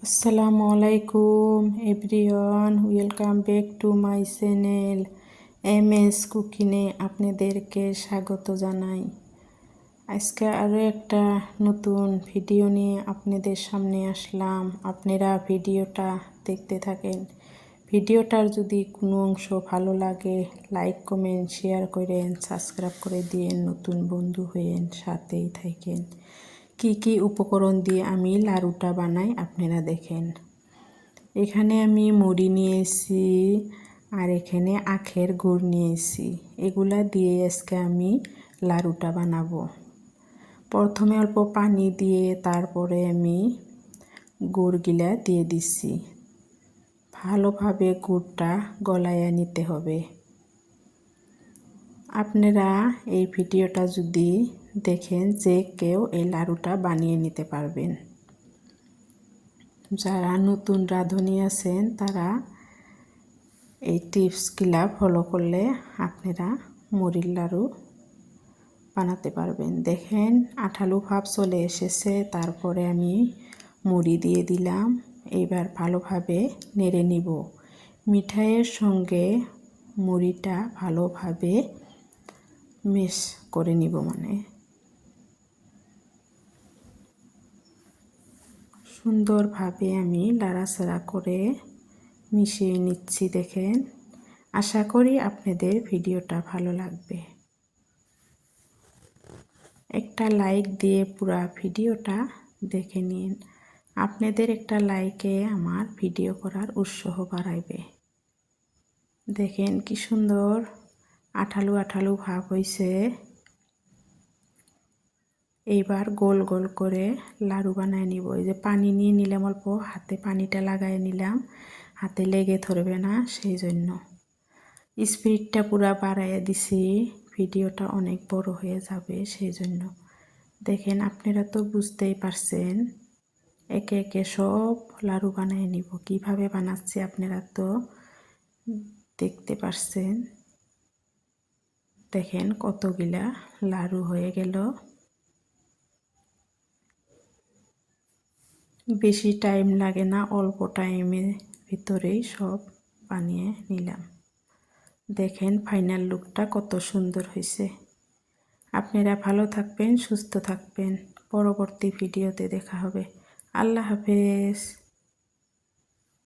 আসসালামু আলাইকুম everyone, welcome back to my channel MS কুকিংয়ে আপনাদেরকে স্বাগত জানাই। আজকে আরও একটা নতুন ভিডিও নিয়ে আপনাদের সামনে আসলাম। আপনারা ভিডিওটা দেখতে থাকেন। ভিডিওটার যদি কোনো অংশ ভালো লাগে লাইক কমেন্ট শেয়ার করেন, সাবস্ক্রাইব করে দিয়েন, নতুন বন্ধু হয়েন, সাথেই থাকেন। কি উপকরণ দিয়ে আমি লাড়ুটা বানাই আপনারা দেখেন। এখানে আমি মুড়ি নিয়েছি আর এখানে আখের গুড় নিয়েছি। এগুলা দিয়ে আজকে আমি লাড়ুটা বানাবো। প্রথমে অল্প পানি দিয়ে তারপরে আমি গুড়গুলা দিয়ে দিচ্ছি। ভালোভাবে গুড়টা গলাইয়া নিতে হবে। আপনারা এই ভিডিওটা যদি দেখেন যে কেউ এই লাড়ুটা বানিয়ে নিতে পারবেন। যারা নতুন রাঁধুনি আছেন তারা এই টিপসগুলা ফলো করলে আপনারা মুড়ির লাড়ু বানাতে পারবেন। দেখেন আঠালো ভাব চলে এসেছে, তারপরে আমি মুড়ি দিয়ে দিলাম। এইবার ভালোভাবে নেড়ে নিব। মিঠাইয়ের সঙ্গে মুড়িটা ভালোভাবে মিক্স করে নিব, সুন্দরভাবে আমি লাড়াচাড়া করে মিশিয়ে নিচ্ছি। দেখেন, আশা করি আপনাদের ভিডিওটা ভালো লাগবে। একটা লাইক দিয়ে পুরো ভিডিওটা দেখে নিন। আপনাদের একটা লাইকে আমার ভিডিও করার উৎসাহ বাড়াইবে। দেখেন কি সুন্দর আঠালো আঠালো ভাব হয়েছে। এইবার গোল গোল করে লাড়ু বানায় নিব। এই যে পানি নিয়ে নিলাম, অল্প হাতে পানিটা লাগাই নিলাম, হাতে লেগে ধরবে না, সেই জন্য স্পিডটা পুরা বাড়াইয়া দিছি। ভিডিওটা অনেক বড় হয়ে যাবে, সেই জন্য। দেখেন আপনারা তো বুঝতেই পারছেন। একে একে সব লাড়ু বানিয়ে নিব। কিভাবে বানাচ্ছি আপনারা তো দেখতে পারছেন। দেখেন কতগুলা লাড়ু হয়ে গেল। বেশি টাইম লাগে না, অল্প টাইমের ভিতরেই সব বানিয়ে নিলাম। দেখেন ফাইনাল লুকটা কত সুন্দর হয়েছে। আপনারা ভালো থাকবেন, সুস্থ থাকবেন। পরবর্তী ভিডিওতে দেখা হবে। আল্লাহ হাফেজ।